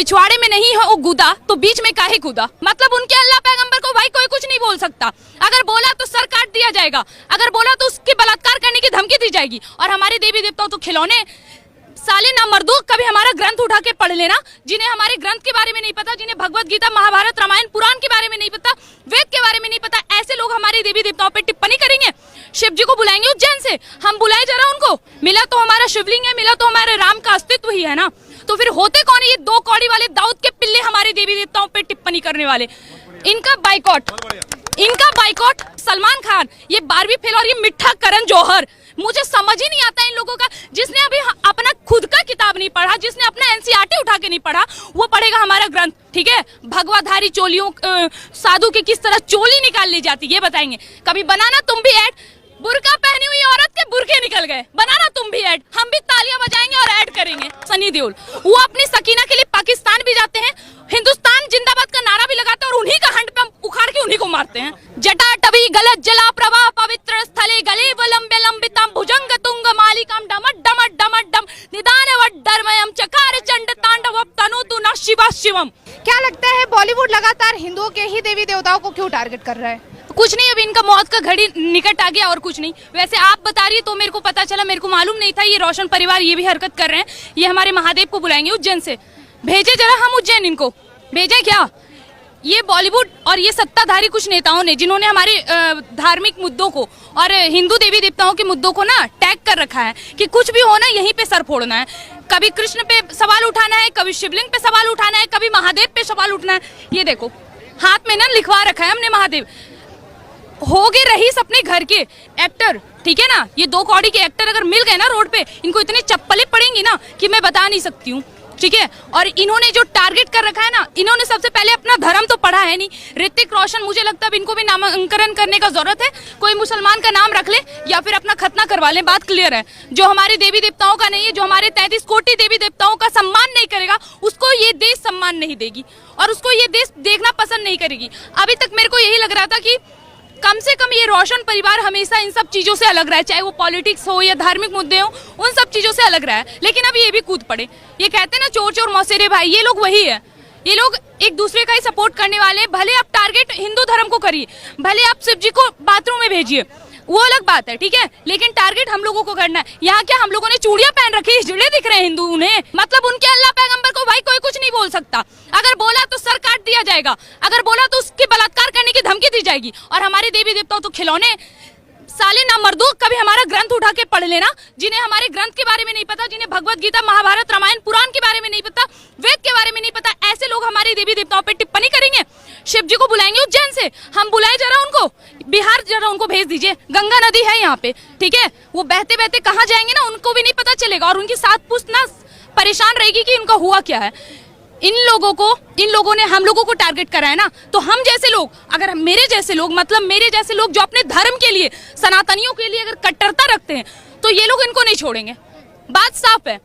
पिछवाड़े में नहीं है वो गुदा तो बीच में काहे कूदा। मतलब उनके अल्लाह पैगंबर को भाई कोई कुछ नहीं बोल सकता। अगर बोला तो सर काट दिया जाएगा, अगर बोला तो उसके बलात्कार करने की धमकी दी जाएगी। और हमारे देवी देवताओं तो खिलौने साले ना मर्दू। कभी हमारा ग्रंथ उठा के पढ़ लेना, जिन्हें हमारे ग्रंथ के बारे में नहीं पता, जिन्हें भगवत गीता महाभारत रामायण पुराण के बारे में नहीं पता, वेद के बारे में नहीं पता, ऐसे लोग हमारे देवी देवताओं पे टिप्पणी करेंगे। शिव जी को बुलाएंगे उज्जैन से, हम बुलाए जरा उनको, मिला तो हमारा शिवलिंग है, मिला तो हमारे राम का अस्तित्व ही है ना। तो फिर होते कौन है ये दो कौड़ी वाले दाऊद के पिल्ले हमारे देवी देवताओं पे टिप्पणी करने वाले। इनका बाइकॉट सलमान खान, ये बारहवीं फेल और ये मिठा करण जौहर। मुझे समझ ही नहीं आता इन लोगों का। जिसने अभी अपना खुद का किताब नहीं पढ़ा, जिसने अपना एनसीईआरटी उठा के नहीं पढ़ा, वो पढ़ेगा हमारा ग्रंथ। ठीक है, भगवाधारी चोलियों साधु की किस तरह चोली निकाल ली जाती ये बताएंगे। कभी बनाना तुम भी ऐड, बुर्का पहनी हुई औरत के बुरके निकल गए, बनाना तुम भी ऐड, हम भी तालियां बजाएंगे और ऐड करेंगे। सनी देओल वो अपनी सकीना के लिए पाकिस्तान भी जाते हैं, हिंदुस्तान जिंदाबाद का नारा भी लगाते हैं और उन्हीं का हंड पे उखाड़ के उन्हीं को मारते हैं। जटा टवी गलत जला प्रवाह पवित्र स्थले गले वलंबे लंबितम भुजंग तुंग मालिकम डमट डमट डमट डम निदान वड्डरमयम चकार चंड तांडव तनुतु न शिवा शिवम। क्या लगता है बॉलीवुड लगातार हिंदुओं के ही देवी देवताओं को क्यों टारगेट कर रहा है? कुछ नहीं, अभी इनका मौत का घड़ी निकट आ गया और कुछ नहीं। वैसे आप बता रही है तो मेरे को पता चला, मेरे को मालूम नहीं था ये रोशन परिवार ये भी हरकत कर रहे हैं। ये हमारे महादेव को बुलाएंगे उज्जैन से, भेजे जरा हम उज्जैन, इनको भेजे क्या। ये बॉलीवुड और ये सत्ताधारी कुछ नेताओं ने जिन्होंने हमारे धार्मिक मुद्दों को और हिंदू देवी देवताओं के मुद्दों को ना टैग कर रखा है कि कुछ भी हो ना यहीं पे सर फोड़ना है। कभी कृष्ण पे सवाल उठाना है, कभी शिवलिंग पे सवाल उठाना है, कभी महादेव पे सवाल उठना है। ये देखो हाथ में ना लिखवा रखा है हमने महादेव। होगे रहीस अपने घर के एक्टर, ठीक है ना, ये दो कौड़ी के एक्टर अगर मिल गए ना रोड पे, इनको इतनी चप्पलें पड़ेंगी ना कि मैं बता नहीं सकती हूँ। ठीक है, और इन्होंने जो टारगेट कर रखा है ना, इन्होंने सबसे पहले अपना धर्म तो पढ़ा है नहीं। ऋतिक रोशन, मुझे लगता है इनको भी नामांकन करने का जरूरत है, कोई मुसलमान का नाम रख ले या फिर अपना खतना करवा ले, बात क्लियर है। जो हमारे देवी देवताओं का नहीं है, जो हमारे 33 कोटि देवी देवताओं का सम्मान नहीं करेगा, उसको ये देश सम्मान नहीं देगी और उसको ये देश देखना पसंद नहीं करेगी। अभी तक मेरे को यही लग रहा था कि कम से कम ये रोशन परिवार हमेशा इन सब चीजों से अलग रहा है, चाहे वो पॉलिटिक्स हो या धार्मिक मुद्दे हो, उन सब चीजों से अलग रहा है। लेकिन अब ये भी कूद पड़े। ये कहते हैं ना चोर चोर मौसेरे भाई, ये लोग वही है। ये लोग एक दूसरे का ही सपोर्ट करने वाले। भले आप टारगेट हिंदू धर्म को करिए, भले आप शिव जी को बाथरूम में भेजिए, वो अलग बात है, ठीक है, लेकिन टारगेट हम लोगों को करना है। यहाँ क्या हम लोगों ने चूड़ियां पहन रखी, जुड़े दिख रहे हैं हिंदू उन्हें। मतलब उनके अल्लाह पैगंबर को भाई कोई कुछ नहीं बोल सकता। अगर बोला तो सर काट दिया जाएगा, अगर बोला तो उसके बलात्कार करने की धमकी दी जाएगी। और हमारे देवी देवताओं तो खिलौने साले ना मर्दू। कभी हमारा ग्रंथ उठा के पढ़ लेना, जिन्हें हमारे ग्रंथ के बारे में नहीं पता, जिन्हें भगवत गीता महाभारत रामायण पुराण के बारे में नहीं पता, वेद के बारे में नहीं पता, ऐसे लोग हमारे देवी देवताओं पे टिप्पणी करेंगे। शिव जी को बुलाएंगे उज्जैन से, हम बुलाए जरा उनको, बिहार जरा उनको भेज दीजिए। गंगा नदी है यहाँ पे, ठीक है, वो बहते बहते कहाँ जाएंगे ना उनको भी नहीं पता चलेगा और उनकी साथ पूछना परेशान रहेगी कि इनका हुआ क्या है। इन लोगों ने हम लोगों को टारगेट करा है ना, तो हम जैसे लोग, अगर मेरे जैसे लोग, मतलब मेरे जैसे लोग जो अपने धर्म के लिए, सनातनियों के लिए अगर कट्टरता रखते हैं, तो ये लोग इनको नहीं छोड़ेंगे। बात साफ है।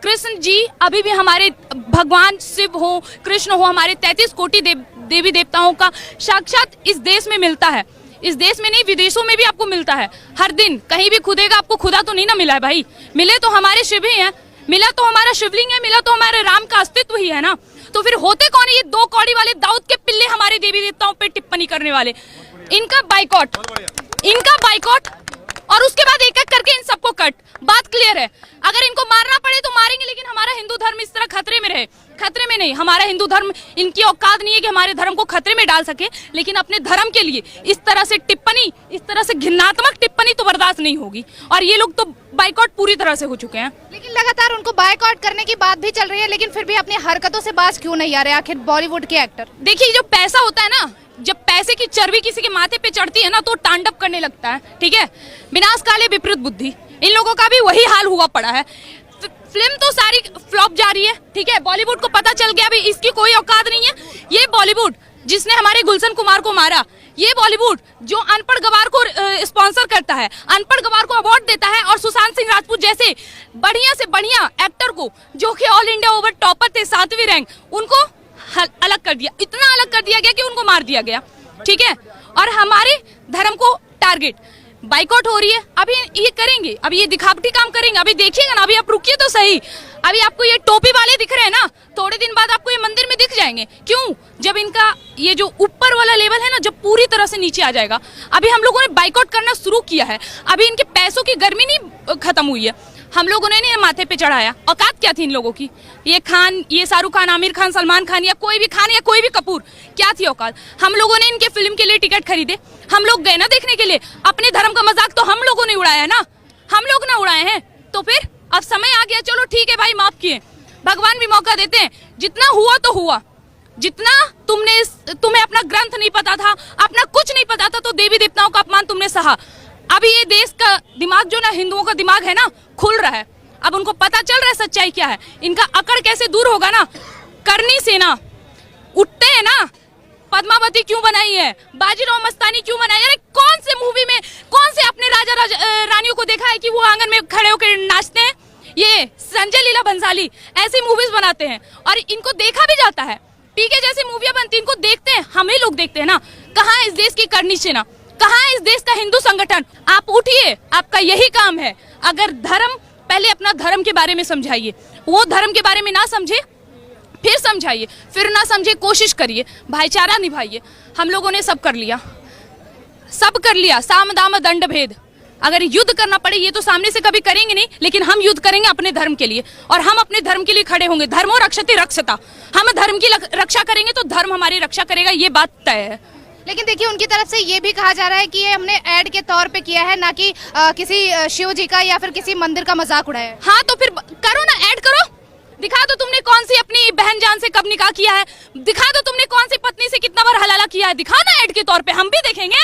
कृष्ण जी अभी भी हमारे भगवान शिव हो, कृष्ण हो, हमारे 33 कोटि देवी देवताओं का साक्षात इस देश में मिलता है। इस देश में नहीं, विदेशों में भी आपको मिलता है। हर दिन कहीं भी खुदेगा, आपको खुदा तो नहीं ना मिला है भाई, मिले तो हमारे शिव ही है, मिला तो हमारा शिवलिंग है, मिला तो हमारे राम का अस्तित्व ही है ना। तो फिर होते कौन है ये दो कौड़ी वाले दाऊद के पिल्ले हमारे देवी देवताओं पे टिप्पणी करने वाले। इनका बाइकॉट और उसके बाद एक एक करके इन सबको कट। बात क्लियर है, अगर इनको मारना पड़े तो मारेंगे, लेकिन हमारा हिंदू धर्म इस तरह खतरे में रहे, खतरे में नहीं। हमारा हिंदू धर्म, इनकी औकात नहीं है कि हमारे धर्म को खतरे में डाल सके, लेकिन अपने धर्म के लिए इस तरह से टिप्पणी, इस तरह से घिनात्मक टिप्पणी तो बर्दाश्त नहीं होगी। और ये लोग तो बाइकॉट पूरी तरह से हो चुके हैं। लेकिन लगातार उनको बाइकॉट करने की बात भी चल रही है, लेकिन फिर भी अपनी हरकतों से बाज क्यों नहीं आ रहे आखिर बॉलीवुड के एक्टर? देखिए, जो पैसा होता है ना, जब पैसे की चर्बी किसी के माथे पे चढ़ती है ना, तो तांडव करने लगता है, ठीक है। विनाश काले विपरीत बुद्धि, इन लोगों का भी वही हाल हुआ पड़ा है। फिल्म तो सारी फ्लॉप जा रही है, ठीक है, बॉलीवुड को पता चल गया भी इसकी कोई औकात नहीं है। ये बॉलीवुड जिसने हमारे गुलशन कुमार को मारा, ये बॉलीवुड जो अनपढ़ गवार को स्पॉन्सर करता है, अनपढ़ गवार को अवार्ड देता है, और सुशांत सिंह राजपूत जैसे बढ़िया से बढ़िया एक्टर को, जो कि ऑल इंडिया ओवर टॉपर थे, 7वीं रैंक, उनको अलग कर दिया, इतना अलग कर दिया गया कि उनको मार दिया गया, ठीक है। और हमारे धर्म को टारगेट, बाइकआउट हो रही है। अभी ये करेंगे, अभी ये दिखावटी काम करेंगे, अभी देखिएगा ना, अभी आप रुकिए तो सही। अभी आपको ये टोपी वाले दिख रहे हैं ना, थोड़े दिन बाद आपको ये जाएंगे। क्यों? जब इनका ये जो ऊपर वाला लेवल है ना, जब पूरी तरह से नीचे आ जाएगा। अभी हम लोगों ने बाइकआउट करना शुरू किया है, अभी इनके पैसों की गर्मी नहीं खत्म हुई है। हम लोगों ने नहीं माथे पे चढ़ाया। औकात क्या थी इन लोगों की? ये खान, ये शाहरुख खान, आमिर खान, सलमान खान या कोई भी खान या कोई भी कपूर, क्या थी औकात? हम लोगों ने इनके फिल्म के लिए टिकट खरीदे, हम लोग गए ना देखने के लिए। अपने धर्म का मजाक तो हम लोगों ने उड़ाया है ना, हम लोग ना उड़ाए हैं। तो फिर अब समय आ गया, चलो ठीक है भाई, माफ किए, भगवान भी मौका देते हैं। जितना हुआ तो हुआ, जितना तुम्हें अपना ग्रंथ नहीं पता था, अपना कुछ नहीं पता था, तो देवी देवताओं का अपमान तुमने सहा। अभी ये देश का दिमाग जो ना, हिंदुओं का दिमाग है ना, खुल रहा है। अब उनको पता चल रहा है सच्चाई क्या है। इनका अकड़ कैसे दूर होगा ना, करनी सेना उठते हैं ना, पद्मावती क्यों बनाई है, बाजीराव मस्तानी क्यों बनाई? अरे कौन से मूवी में, कौन से अपने रानियों को देखा है कि वो आंगन में खड़े होकर नाचते हैं? ये संजय लीला भंसाली ऐसी मूवीज बनाते हैं और इनको देखा भी जाता है। पीके जैसी मूवियां बनती, इनको देखते हैं, हम ही लोग देखते हैं ना। कहाँ है इस देश की करनी सेना, कहाँ है इस देश का हिंदू संगठन? आप उठिए, आपका यही काम है। अगर धर्म, पहले अपना धर्म के बारे में समझाइए, वो धर्म के बारे में ना समझे फिर समझाइए, फिर ना समझे कोशिश करिए, भाईचारा निभाइए। हम लोगों ने सब कर लिया, सब कर लिया, साम दाम दंड भेद। अगर युद्ध करना पड़े, ये तो सामने से कभी करेंगे नहीं, लेकिन हम युद्ध करेंगे अपने धर्म के लिए, और हम अपने धर्म के लिए खड़े होंगे। धर्मो रक्षते रक्षता, हम धर्म की रक्षा करेंगे तो धर्म हमारी रक्षा करेगा, ये बात तय है। लेकिन देखिए, उनकी तरफ से ये भी कहा जा रहा है कि ये हमने ऐड के तौर पे किया है, ना कि किसी शिव जी का या फिर किसी मंदिर का मजाक उड़ाया है। हाँ तो फिर करो ना, ऐड करो, दिखा दो तुमने कौन सी अपनी बहन जान से कब निकाह किया है, दिखा दो तुमने कौन सी पत्नी से कितना बार हलाला किया है, दिखा ना ऐड के तौर पे, हम भी देखेंगे,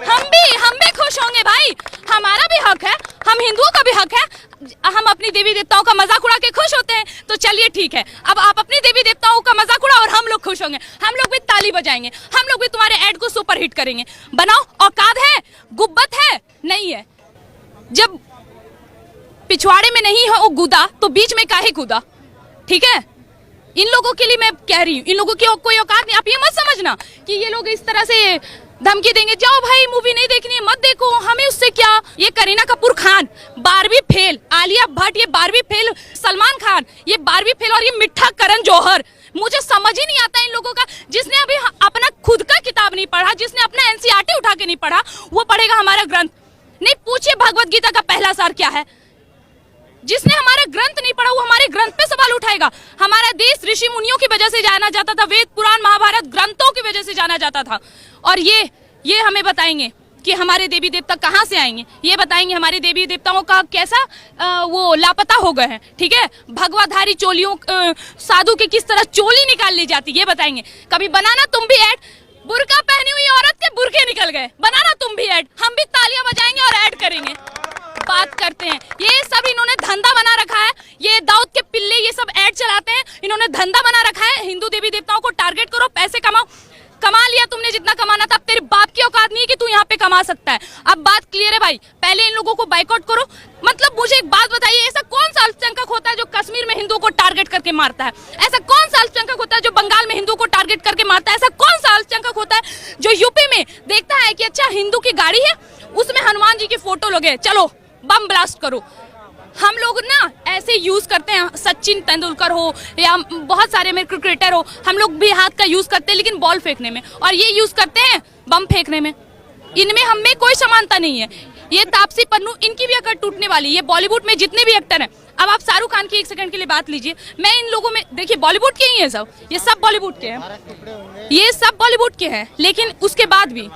हम भी खुश होंगे भाई। हमारा भी हक है, हम हिंदुओं का भी हक है, हम अपनी देवी देवताओं का मजाक उड़ा के खुश होते हैं। तो चलिए ठीक है, अब आप अपनी देवी देवताओं का मजाक उड़ाओ और हम लोग खुश होंगे, हम लोग भी ताली बजाएंगे, हम लोग भी तुम्हारे ऐड को सुपर हिट करेंगे। बनाओ, औकात है, गुब्बत है, नहीं है। जब पिछवाड़े में नहीं हो गुदा तो बीच में काहे कूदा, ठीक है? इन लोगों के लिए मैं कह रही हूँ, इन लोगों की कोई औकात नहीं। आप ये मत समझना कि ये लोग इस तरह से धमकी देंगे, जाओ भाई मूवी नहीं देखनी है मत देखो, हमें उससे क्या। ये करीना कपूर खान 12वीं फेल, आलिया भट्ट ये 12वीं फेल, सलमान खान ये 12वीं फेल, और ये मिठा करण जौहर। मुझे समझ ही नहीं आता इन लोगों का। जिसने अभी अपना खुद का किताब नहीं पढ़ा, जिसने अपना एनसीईआरटी उठा के नहीं पढ़ा, वो पढ़ेगा हमारा ग्रंथ। नहीं पूछिए भगवत गीता का पहला सार क्या है। जिसने हमारा ग्रंथ नहीं पढ़ा वो हमारे ग्रंथ पे सवाल उठाएगा। हमारा देश ऋषि मुनियों की वजह से जाना जाता था, वेद पुराण महाभारत ग्रंथों की वजह से जाना जाता था। और ये हमें बताएंगे कि हमारे देवी देवता कहाँ से आएंगे, ये बताएंगे हमारे देवी देवताओं का कैसा वो लापता हो गए हैं, ठीक है? भगवाधारी चोलियों, साधु के किस तरह चोली निकाल ली जाती, ये बताएंगे। कभी बनाना तुम भी ऐड, बुर्का पहनी हुई औरत के बुरके निकल गए, बनाना तुम भी ऐड, हम भी तालियां बजाएंगे और ऐड करेंगे। बात करते हैं, ये सब इन्होंने धंधा बना रखा है, ये दाऊद के पिल्ले ये सब ऐड चलाते हैं, इन्होंने धंधा बना रखा है। हिंदू देवी देवताओं को टारगेट करो, पैसे कमाओ। कमा लिया तुमने जितना कमाना था, अब तेरे बाप की औकात नहीं है कि तू यहाँ पे कमा सकता है। अब बात क्लियर है भाई, पहले इन लोगों को बाइकआउट करो। मतलब मुझे एक बात बताइए, ऐसा कौन सा अल्पसंख्यक होता है जो कश्मीर में हिंदुओं को टारगेट करके मारता है? ऐसा कौन सा अल्पसंख्यक होता है जो बंगाल में हिंदुओं को टारगेट करके मारता है? ऐसा कौन सा अल्पसंख्यक होता है जो यूपी में देखता है कि अच्छा हिंदू की गाड़ी है, उसमें हनुमान जी की फोटो लगे, चलो बम ब्लास्ट करो। हम लोग ना ऐसे यूज करते हैं, सचिन तेंदुलकर हो या बहुत सारे मेरे क्रिकेटर हो, हम लोग भी हाथ का यूज करते हैं लेकिन बॉल फेंकने में, और ये यूज करते हैं बम फेंकने में। इनमें हम में कोई समानता नहीं है। ये तापसी पन्नू, इनकी भी अकड़ टूटने वाली। ये बॉलीवुड में जितने भी एक्टर हैं, अब आप शाहरुख खान की एक सेकंड के लिए बात लीजिए, मैं इन लोगों में देखिए बॉलीवुड के ही है सब, ये सब बॉलीवुड के हैं, ये सब बॉलीवुड के हैं। लेकिन उसके बाद भी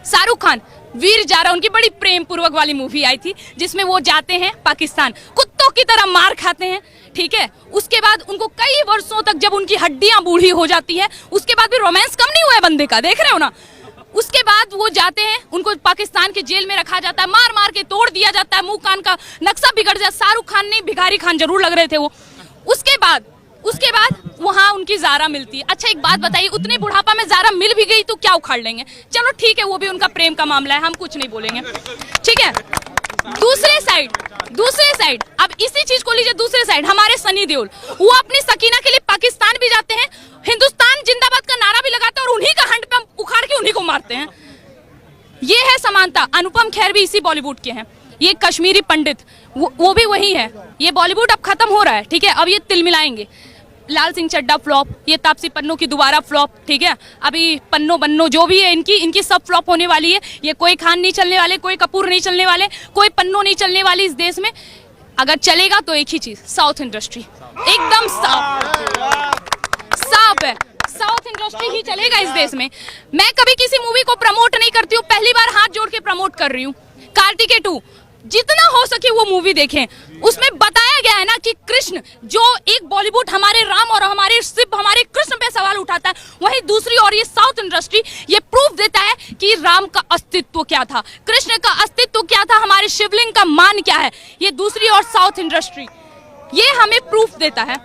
शाहरुख खान वीर जारा, उनकी बड़ी प्रेम पूर्वक वाली मूवी आई थी जिसमें वो जाते हैं पाकिस्तान, कुत्तों की तरह मार खाते हैं, ठीक है? उसके बाद उनको कई वर्षों तक जब उनकी हड्डियां बूढ़ी हो जाती है, उसके बाद भी रोमांस कम नहीं हुआ है बंदे का, देख रहे हो ना? उसके बाद वो जाते हैं, उनको पाकिस्तान के जेल में रखा जाता है, मार मार के तोड़ दिया जाता है, मुंह कान का नक्शा बिगड़ जाता है। शाहरुख खान नहीं, भिखारी खान जरूर लग रहे थे वो। उसके बाद वहाँ उनकी जारा मिलती है। अच्छा एक बात बताइए, उतने बुढ़ापा में जारा मिल भी गई तो क्या उखाड़ लेंगे? चलो ठीक है, वो भी उनका प्रेम का मामला है, हम कुछ नहीं बोलेंगे, ठीक है? दूसरे साइड अब इसी चीज को लीजिए, दूसरे साइड हमारे सनी देओल, वो अपनी सकीना के लिए पाकिस्तान भी जाते हैं, हिंदुस्तान जिंदाबाद का नारा भी लगाते हैं, और उन्हीं का हंड पे उखाड़ के उन्हीं को मारते हैं। ये है समानता। अनुपम खेर भी इसी बॉलीवुड के हैं, ये कश्मीरी पंडित वो भी वही है। ये बॉलीवुड अब खत्म हो रहा है, ठीक है? अब ये तिल मिलाएंगे। लाल सिंह चड्ढा फ्लॉप, ये तापसी पन्नू की दोबारा फ्लॉप, ठीक है। अभी पन्नो बन्नो जो भी है इनकी सब फ्लॉप होने वाली है। ये कोई खान नहीं चलने वाले, कोई कपूर नहीं चलने वाले, कोई पन्नो नहीं चलने वाली इस देश में। अगर चलेगा तो एक ही चीज, साउथ इंडस्ट्री, एकदम साफ है, साउथ इंडस्ट्री ही चलेगा इस देश में। मैं कभी किसी मूवी को प्रमोट नहीं करती हूँ, पहली बार हाथ जोड़ के प्रमोट कर रही हूँ। कार्तिकेय 2 जितना हो सके वो मूवी देखें, उसमें बताया गया है ना कि कृष्ण, जो एक बॉलीवुड हमारे राम और हमारे शिव, हमारे कृष्ण पे सवाल उठाता है, वहीं दूसरी ओर ये साउथ इंडस्ट्री ये प्रूफ देता है कि राम का अस्तित्व क्या था, कृष्ण का अस्तित्व क्या था, हमारे शिवलिंग का मान क्या है। ये दूसरी ओर साउथ इंडस्ट्री ये हमें प्रूफ देता है।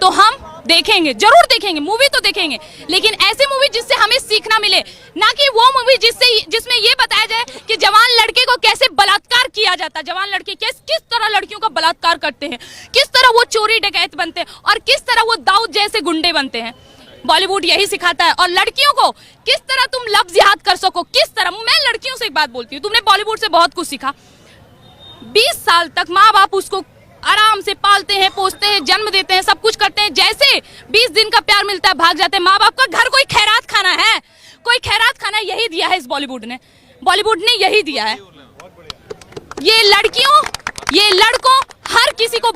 तो हम देखेंगे, जरूर देखेंगे, मूवी तो देखेंगे, लेकिन ऐसी मूवी जिससे हमें सीखना मिले, ना कि वो मूवी जिसमें ये बताया जाए कि जवान लड़के को कैसे बलात्कार किया जाता है, जवान लड़के किस तरह लड़कियों का बलात्कार करते हैं, किस तरह वो चोरी डकैत बनते हैं और किस तरह वो दाऊद जैसे गुंडे बनते हैं। बॉलीवुड यही सिखाता है। और लड़कियों को किस तरह तुम लफ्ज याद कर सको, किस तरह। मैं लड़कियों से एक बात बोलती हूँ, तुमने बॉलीवुड से बहुत कुछ सीखा। 20 साल तक माँ बाप उसको आराम से पालते हैं, पोसते हैं, जन्म देते हैं, सब कुछ करते हैं, जैसे 20 दिन का प्यार मिलता है भाग जाते हैं माँ बाप का। घर कोई खैरात खाना है, कोई खैरात खाना यही दिया है इस बॉलीवुड ने यही दिया है। ये लड़कियों, ये लड़कों, हर किसी को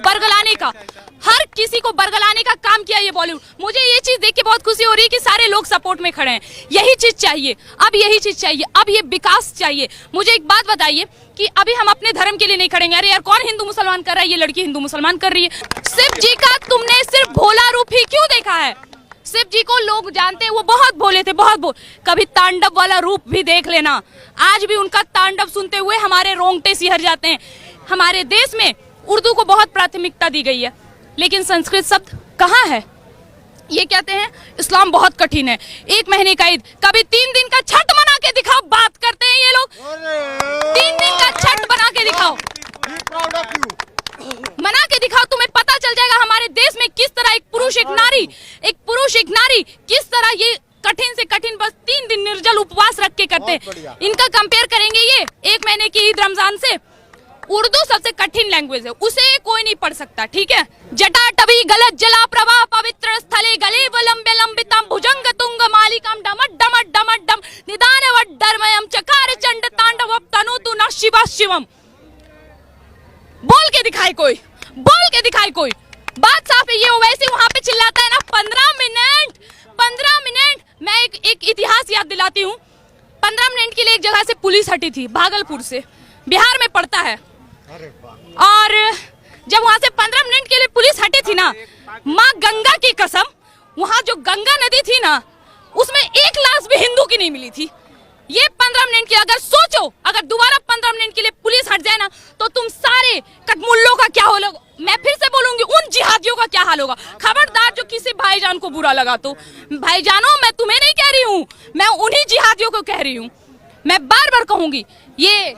बरगलाने का काम किया ये बॉलीवुड। मुझे ये चीज देख के बहुत खुशी हो रही है कि सारे लोग सपोर्ट में खड़े हैं। यही चीज चाहिए, अब यही चीज चाहिए, अब ये विकास चाहिए। मुझे एक बात बताइए कि अभी हम अपने धर्म के लिए नहीं खड़ेंगे। अरे यार, कौन हिंदू मुसलमान कर रहा है? ये लड़की हिंदू मुसलमान कर रही है। शिव जी का तुमने सिर्फ भोला रूप ही क्यों देखा है? शिव जी को लोग जानते हैं, वो बहुत भोले थे, कभी तांडव वाला रूप भी देख लेना। आज भी उनका तांडव सुनते हुए हमारे रोंगटे सिहर जाते हैं। हमारे देश में उर्दू को बहुत प्राथमिकता दी गई है, लेकिन संस्कृत शब्द कहाँ है? ये कहते हैं इस्लाम बहुत कठिन है, 1 महीने का ईद, कभी 3 दिन का छठ बना के दिखाओ। बात करते हैं ये लोग, 3 दिन का छठ बना के दिखाओ, मना के दिखाओ, तुम्हें पता चल जाएगा हमारे देश में किस तरह एक पुरुष एक नारी किस तरह ये कठिन से कठिन बस 3 दिन निर्जल उपवास रख के करते। इनका कंपेयर करेंगे ये 1 महीने की ईद रमजान से। उर्दू सबसे कठिन लैंग्वेज है, उसे कोई नहीं पढ़ सकता, ठीक है। जटा टभी गलत जला प्रभा पवित्र स्थले गले वलंबे लंबितम भुजंग तुंग मालिकम डमट डमट डमट डम निदान वड्डरमयम चकार चंड तांडव तनुतु न शिवा शिवम। बोल के दिखाए कोई, बात साफ है। ये वैसे वहां पे चिल्लाता है ना 15 मिनट। मैं एक इतिहास याद दिलाती हूँ। 15 मिनट के लिए एक जगह से पुलिस हटी थी, भागलपुर से, बिहार में पड़ता है। और जब वहां से 15 मिनट के लिए पुलिस हटी थी ना, माँ गंगा की कसम, वहां जो गंगा नदी थी ना, उसमें एक लाश भी हिंदू की नहीं मिली थी। ये 15 मिनट की, अगर सोचो, अगर दोबारा 15 मिनट के लिए पुलिस हट जाए ना, तो तुम सारे कटमुल्लों का क्या होगा। मैं फिर से बोलूंगी, उन जिहादियों का क्या हाल होगा। खबरदार जो किसी भाईजान को बुरा लगा तो, भाईजानों मैं तुम्हें नहीं कह रही हूँ, मैं उन्हीं जिहादियों को कह रही हूँ। मैं बार बार कहूंगी, ये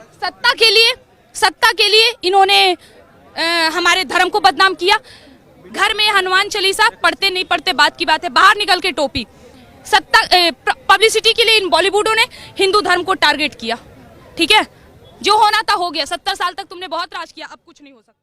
सत्ता के लिए इन्होंने हमारे धर्म को बदनाम किया। घर में हनुमान चालीसा पढ़ते नहीं पढ़ते बात की बात है, बाहर निकल के टोपी। सत्ता पब्लिसिटी के लिए इन बॉलीवुडों ने हिंदू धर्म को टारगेट किया, ठीक है। जो होना था हो गया। 70 साल तक तुमने बहुत राज किया, अब कुछ नहीं हो सकता।